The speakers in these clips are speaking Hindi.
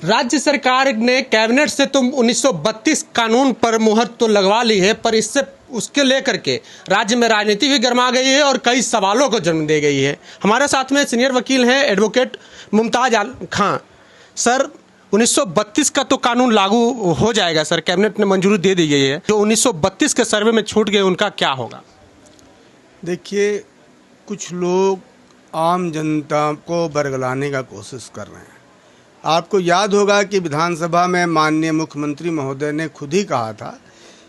राज्य सरकार ने कैबिनेट से तुम 1932 कानून पर मुहर तो लगवा ली है, पर इससे उसके लेकर के राज्य में राजनीति भी गर्मा गई है और कई सवालों को जन्म दे गई है। हमारे साथ में सीनियर वकील हैं एडवोकेट मुमताज खां। सर, 1932 का तो कानून लागू हो जाएगा सर, कैबिनेट ने मंजूरी दे दी गई है। जो 1932 के सर्वे में छूट गए उनका क्या होगा? देखिए, कुछ लोग आम जनता को बरगलाने का कोशिश कर रहे हैं। आपको याद होगा कि विधानसभा में माननीय मुख्यमंत्री महोदय ने खुद ही कहा था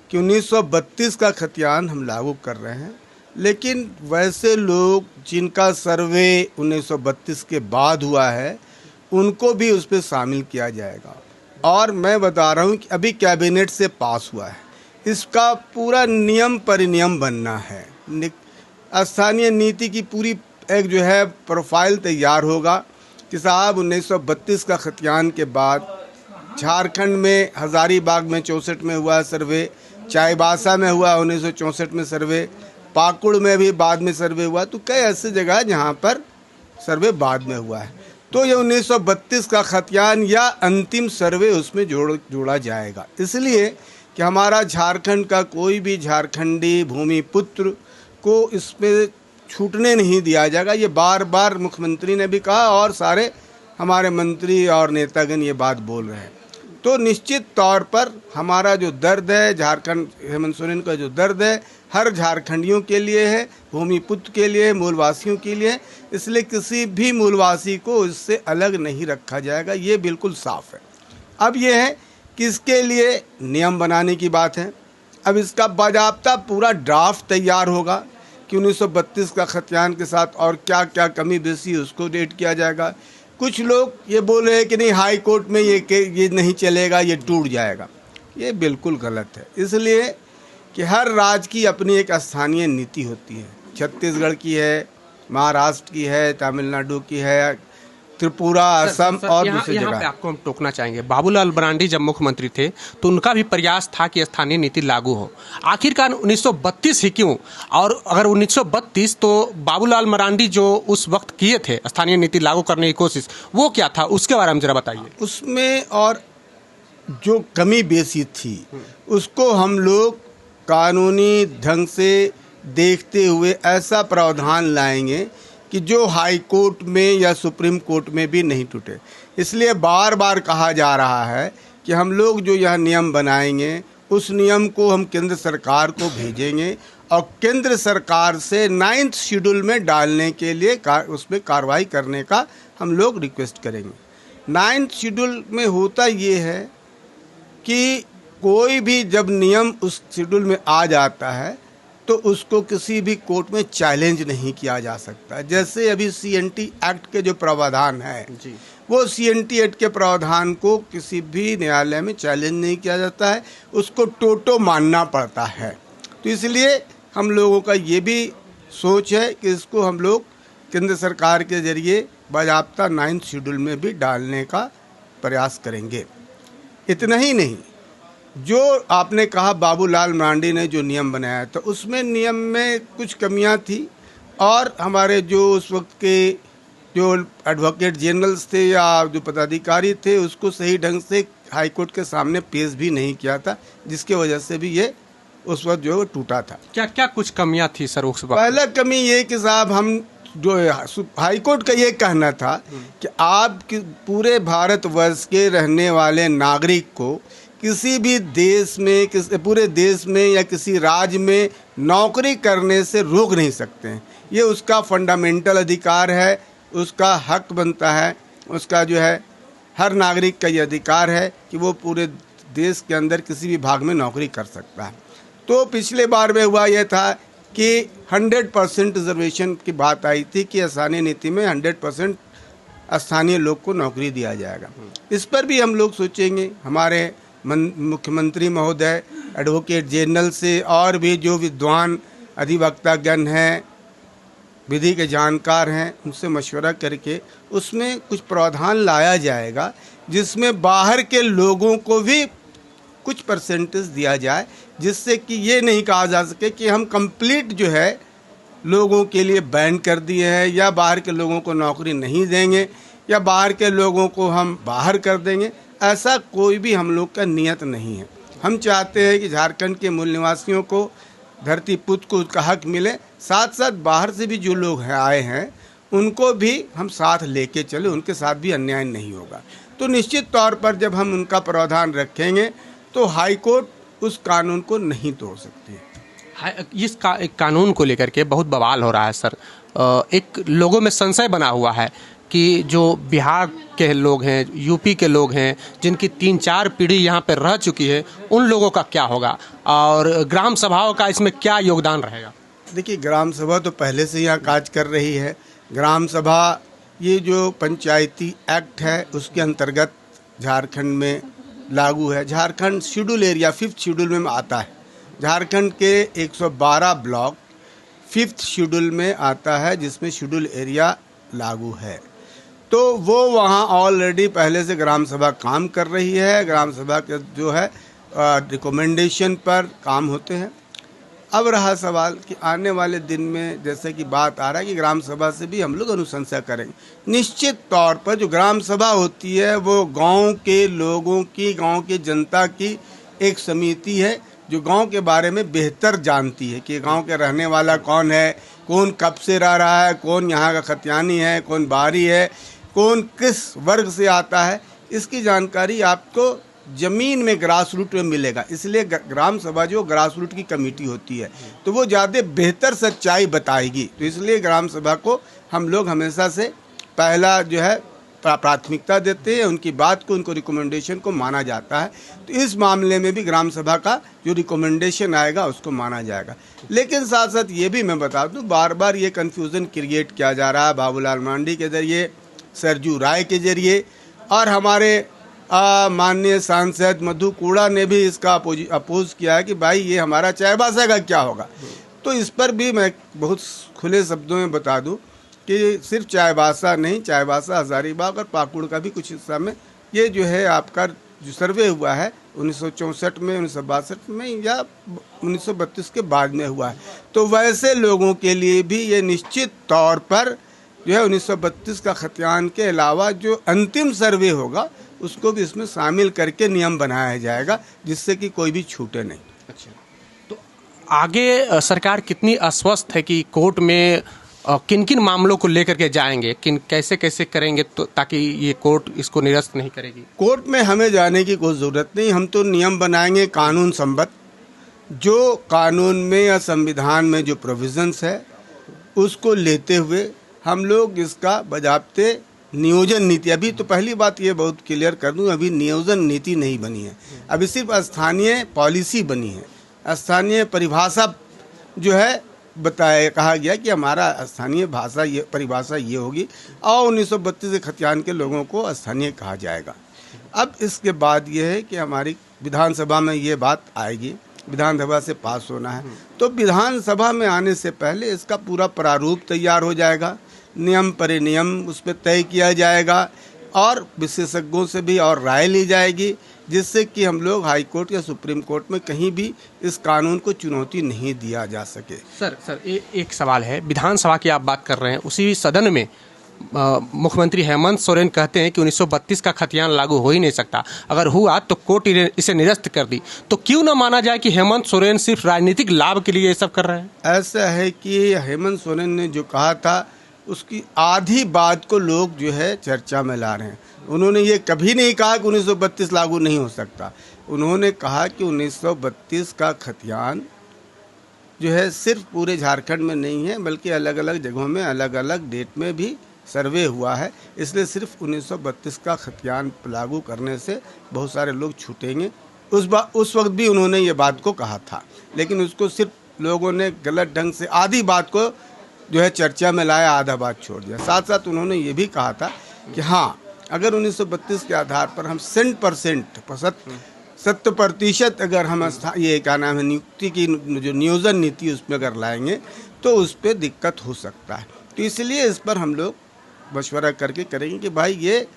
कि 1932 का खतियान हम लागू कर रहे हैं, लेकिन वैसे लोग जिनका सर्वे 1932 के बाद हुआ है उनको भी उस पर शामिल किया जाएगा। और मैं बता रहा हूँ कि अभी कैबिनेट से पास हुआ है, इसका पूरा नियम परिनियम बनना है। स्थानीय नीति की पूरी एक जो है प्रोफाइल तैयार होगा कि साहब 1932 का खतियान के बाद झारखंड में हज़ारीबाग में 64 में हुआ सर्वे, चाईबासा में हुआ 1964 में सर्वे, पाकुड़ में भी बाद में सर्वे हुआ, तो कई ऐसी जगह जहाँ पर सर्वे बाद में हुआ है। तो ये 1932 का खतियान या अंतिम सर्वे उसमें जोड़ा जाएगा, इसलिए कि हमारा झारखंड का कोई भी झारखंडी भूमिपुत्र को इसमें छूटने नहीं दिया जाएगा। ये बार बार मुख्यमंत्री ने भी कहा और सारे हमारे मंत्री और नेतागण ये बात बोल रहे हैं। तो निश्चित तौर पर हमारा जो दर्द है, झारखंड हेमंत सोरेन का जो दर्द है, हर झारखंडियों के लिए है, भूमिपुत्र के लिए, मूलवासियों के लिए, इसलिए किसी भी मूलवासी को इससे अलग नहीं रखा जाएगा, ये बिल्कुल साफ है। अब ये है कि इसके लिए नियम बनाने की बात है। अब इसका बाकायदा पूरा ड्राफ्ट तैयार होगा कि 1932 का खतियान के साथ और क्या क्या कमी बेसी उसको रेट किया जाएगा। कुछ लोग ये बोल रहे हैं कि नहीं, हाई कोर्ट में ये नहीं चलेगा, ये टूट जाएगा। ये बिल्कुल गलत है, इसलिए कि हर राज्य की अपनी एक स्थानीय नीति होती है। छत्तीसगढ़ की है, महाराष्ट्र की है, तमिलनाडु की है, त्रिपुरा, असम और दूसरी जगह। यहाँ पे आपको हम टोकना चाहेंगे, बाबूलाल मरांडी जब मुख्यमंत्री थे तो उनका भी प्रयास था कि स्थानीय नीति लागू हो। आखिरकार 1932 ही क्यों? और अगर 1932 तो बाबूलाल मरांडी जो उस वक्त किए थे स्थानीय नीति लागू करने की कोशिश, वो क्या था, उसके बारे में जरा बताइए। उसमें और जो कमी बेसी थी उसको हम लोग कानूनी ढंग से देखते हुए ऐसा प्रावधान लाएंगे कि जो हाई कोर्ट में या सुप्रीम कोर्ट में भी नहीं टूटे। इसलिए बार बार कहा जा रहा है कि हम लोग जो यह नियम बनाएंगे उस नियम को हम केंद्र सरकार को भेजेंगे और केंद्र सरकार से 9th शेड्यूल में डालने के लिए उसमें कार्रवाई करने का हम लोग रिक्वेस्ट करेंगे। 9th शेड्यूल में होता ये है कि कोई भी जब नियम उस शेड्यूल में आ जाता है तो उसको किसी भी कोर्ट में चैलेंज नहीं किया जा सकता। जैसे अभी CNT एक्ट के जो प्रावधान है जी, वो CNT एक्ट के प्रावधान को किसी भी न्यायालय में चैलेंज नहीं किया जाता है, उसको टोटो मानना पड़ता है। तो इसलिए हम लोगों का ये भी सोच है कि इसको हम लोग केंद्र सरकार के जरिए बाकायदा 9th शेड्यूल में भी डालने का प्रयास करेंगे। इतना ही नहीं, जो आपने कहा बाबूलाल मरांडी ने जो नियम बनाया था उसमें नियम में कुछ कमियां थी और हमारे जो उस वक्त के जो एडवोकेट जनरल्स थे या जो पदाधिकारी थे उसको सही ढंग से हाई कोर्ट के सामने पेश भी नहीं किया था, जिसके वजह से भी ये उस वक्त जो है टूटा था। क्या क्या कुछ कमियां थी सर उस वक्त? पहला कमी ये कि साहब हम जो हाई कोर्ट का ये कहना था कि आप पूरे भारतवर्ष के रहने वाले नागरिक को किसी भी देश में, पूरे देश में या किसी राज्य में नौकरी करने से रोक नहीं सकते हैं। ये उसका फंडामेंटल अधिकार है, उसका हक बनता है, उसका जो है हर नागरिक का ये अधिकार है कि वो पूरे देश के अंदर किसी भी भाग में नौकरी कर सकता है। तो पिछले बार में हुआ यह था कि 100% रिजर्वेशन की बात आई थी कि स्थानीय नीति में 100% स्थानीय लोग को नौकरी दिया जाएगा। इस पर भी हम लोग सोचेंगे, हमारे मुख्यमंत्री महोदय एडवोकेट जनरल से और भी जो विद्वान अधिवक्तागण हैं, विधि के जानकार हैं, उनसे मशवरा करके उसमें कुछ प्रावधान लाया जाएगा जिसमें बाहर के लोगों को भी कुछ परसेंटेज दिया जाए, जिससे कि ये नहीं कहा जा सके कि हम कंप्लीट जो है लोगों के लिए बैन कर दिए हैं या बाहर के लोगों को नौकरी नहीं देंगे। या बाहर के लोगों को हम बाहर कर देंगे, ऐसा कोई भी हम लोग का नियत नहीं है। हम चाहते हैं कि झारखंड के मूल निवासियों को, धरती पुत्र को उसका हक मिले, साथ साथ बाहर से भी जो लोग आए हैं उनको भी हम साथ लेके चले, उनके साथ भी अन्याय नहीं होगा। तो निश्चित तौर पर जब हम उनका प्रावधान रखेंगे तो हाई कोर्ट उस कानून को नहीं तोड़ सकती है। इस कानून को लेकर के बहुत बवाल हो रहा है सर। एक लोगों में संशय बना हुआ है कि जो बिहार के लोग हैं, यूपी के लोग हैं, जिनकी 3-4 पीढ़ी यहाँ पर रह चुकी है, उन लोगों का क्या होगा और ग्राम सभाओं का इसमें क्या योगदान रहेगा? देखिए, ग्राम सभा तो पहले से यहाँ काज कर रही है। ग्राम सभा ये जो पंचायती एक्ट है उसके अंतर्गत झारखंड में लागू है। Jharkhand schedule area 5th schedule में आता है। झारखंड के 112 ब्लॉक 5th शेड्यूल में आता है, जिसमें शेड्यूल एरिया लागू है। तो वो वहाँ ऑलरेडी पहले से ग्राम सभा काम कर रही है। ग्राम सभा के जो है रिकमेंडेशन पर काम होते हैं। अब रहा सवाल कि आने वाले दिन में जैसे कि बात आ रहा है कि ग्राम सभा से भी हम लोग अनुशंसा करेंगे। निश्चित तौर पर जो ग्राम सभा होती है वो गांव के लोगों की, गांव की जनता की एक समिति है जो गांव के बारे में बेहतर जानती है कि गांव के रहने वाला कौन है, कौन कब से रह रहा है, कौन यहाँ का खतियानी है, कौन बाहरी है, कौन किस वर्ग से आता है। इसकी जानकारी आपको ज़मीन में ग्रास रूट में मिलेगा। इसलिए ग्राम सभा जो ग्रास रूट की कमेटी होती है तो वो ज़्यादा बेहतर सच्चाई बताएगी। तो इसलिए ग्राम सभा को हम लोग हमेशा से पहला जो है प्राथमिकता देते हैं। उनकी बात को, उनको रिकमेंडेशन को माना जाता है। तो इस मामले में भी ग्राम सभा का जो रिकमेंडेशन आएगा उसको माना जाएगा। लेकिन साथ साथ ये भी मैं बता दूं, बार बार ये कन्फ्यूज़न क्रिएट किया जा रहा है बाबूलाल मांडी के ज़रिए, सरजू राय के ज़रिए, और हमारे माननीय सांसद मधु कोड़ा ने भी इसका अपोज किया है कि भाई ये हमारा चाईबासा का क्या होगा। तो इस पर भी मैं बहुत खुले शब्दों में बता दूं कि सिर्फ चाईबासा नहीं, चाईबासा, हजारीबाग और पाकुड़ का भी कुछ हिस्सा में ये जो है आपका जो सर्वे हुआ है 1964 में, 1962 में या 1932 के बाद में हुआ है। तो वैसे लोगों के लिए भी ये निश्चित तौर पर जो है 1932 का खतियान के अलावा जो अंतिम सर्वे होगा उसको भी इसमें शामिल करके नियम बनाया जाएगा, जिससे कि कोई भी छूटे नहीं। अच्छा, तो आगे सरकार कितनी आश्वस्त है कि कोर्ट में किन किन मामलों को लेकर के जाएंगे, कैसे कैसे करेंगे, तो ताकि ये कोर्ट इसको निरस्त नहीं करेगी? कोर्ट में हमें जाने की कोई ज़रूरत नहीं। हम तो नियम बनाएंगे कानून संबद्ध, जो कानून में या संविधान में जो प्रोविजंस है उसको लेते हुए हम लोग इसका बजाबते नियोजन नीति, अभी तो पहली बात ये बहुत क्लियर कर दूं, अभी नियोजन नीति नहीं बनी है, अभी सिर्फ स्थानीय पॉलिसी बनी है। स्थानीय परिभाषा जो है बताया, कहा गया कि हमारा स्थानीय भाषा ये परिभाषा ये होगी और 1932 के खतियान के लोगों को स्थानीय कहा जाएगा। अब इसके बाद ये है कि हमारी विधानसभा में ये बात आएगी, विधानसभा से पास होना है। तो विधानसभा में आने से पहले इसका पूरा प्रारूप तैयार हो जाएगा, नियम परिनियम उस पर तय किया जाएगा और विशेषज्ञों से भी और राय ली जाएगी, जिससे कि हम लोग हाई कोर्ट या सुप्रीम कोर्ट में कहीं भी इस कानून को चुनौती नहीं दिया जा सके। सर एक सवाल है, विधानसभा की आप बात कर रहे हैं, उसी सदन में मुख्यमंत्री हेमंत सोरेन कहते हैं कि 1932 का खतियान लागू हो ही नहीं सकता, अगर हुआ तो कोर्ट इसे निरस्त कर दी। तो क्यों ना माना जाए कि हेमंत सोरेन सिर्फ राजनीतिक लाभ के लिए ये सब कर रहे हैं? ऐसा है कि हेमंत सोरेन ने जो कहा था उसकी आधी बात को लोग जो है चर्चा में ला रहे हैं। उन्होंने ये कभी नहीं कहा कि 1932 लागू नहीं हो सकता। उन्होंने कहा कि 1932 का खतियान जो है सिर्फ पूरे झारखंड में नहीं है, बल्कि अलग अलग जगहों में अलग अलग डेट में भी सर्वे हुआ है। इसलिए सिर्फ 1932 का खतियान लागू करने से बहुत सारे लोग छूटेंगे। उस वक्त भी उन्होंने ये बात को कहा था, लेकिन उसको सिर्फ लोगों ने गलत ढंग से आधी बात को जो है चर्चा में लाया, आधा बात छोड़ दिया। साथ साथ उन्होंने ये भी कहा था कि हाँ, अगर 1932 के आधार पर हम 100% अगर हम ये क्या नाम है नियुक्ति की जो नियोजन नीति उसमें अगर लाएंगे तो उस पर दिक्कत हो सकता है। तो इसलिए इस पर हम लोग मशवरा करके करेंगे कि भाई ये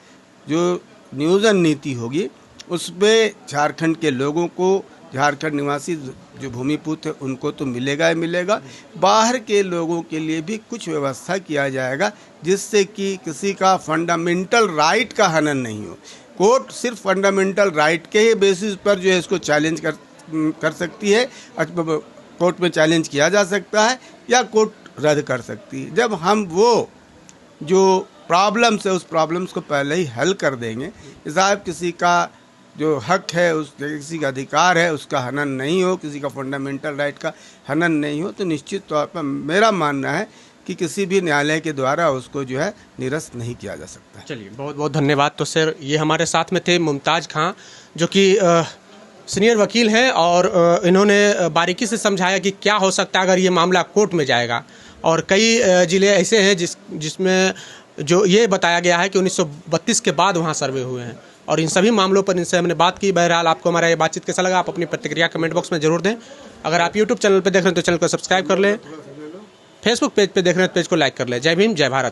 जो नियोजन नीति होगी उस पर झारखंड के लोगों को झारखंड निवासी जो भूमिपुत्र है उनको तो मिलेगा ही मिलेगा। बाहर के लोगों के लिए भी कुछ व्यवस्था किया जाएगा जिससे कि किसी का फंडामेंटल राइट का हनन नहीं हो। कोर्ट सिर्फ फंडामेंटल राइट के ही बेसिस पर जो है इसको चैलेंज कर सकती है, कोर्ट में चैलेंज किया जा सकता है या कोर्ट रद्द कर सकती है। जब हम वो जो प्रॉब्लम्स है उस प्रॉब्लम्स को पहले ही हल कर देंगे, साहब किसी का जो हक है, उस किसी का अधिकार है उसका हनन नहीं हो, किसी का फंडामेंटल राइट का हनन नहीं हो, तो निश्चित तौर पर मेरा मानना है कि किसी भी न्यायालय के द्वारा उसको जो है निरस्त नहीं किया जा सकता। चलिए, बहुत बहुत धन्यवाद। तो सर, ये हमारे साथ में थे मुमताज़ खां, जो कि सीनियर वकील हैं, और इन्होंने बारीकी से समझाया कि क्या हो सकता है अगर ये मामला कोर्ट में जाएगा। और कई ज़िले ऐसे हैं जिसमें जो ये बताया गया है कि 1932 के बाद वहाँ सर्वे हुए हैं, और इन सभी मामलों पर इनसे हमने बात की। बहरहाल, आपको हमारा ये बातचीत कैसा लगा, आप अपनी प्रतिक्रिया कमेंट बॉक्स में जरूर दें। अगर आप यूट्यूब चैनल पर देख रहे हैं तो चैनल को सब्सक्राइब कर लें, फेसबुक पेज पे देख रहे हैं तो पेज को लाइक कर लें। जय भीम, जय भारत।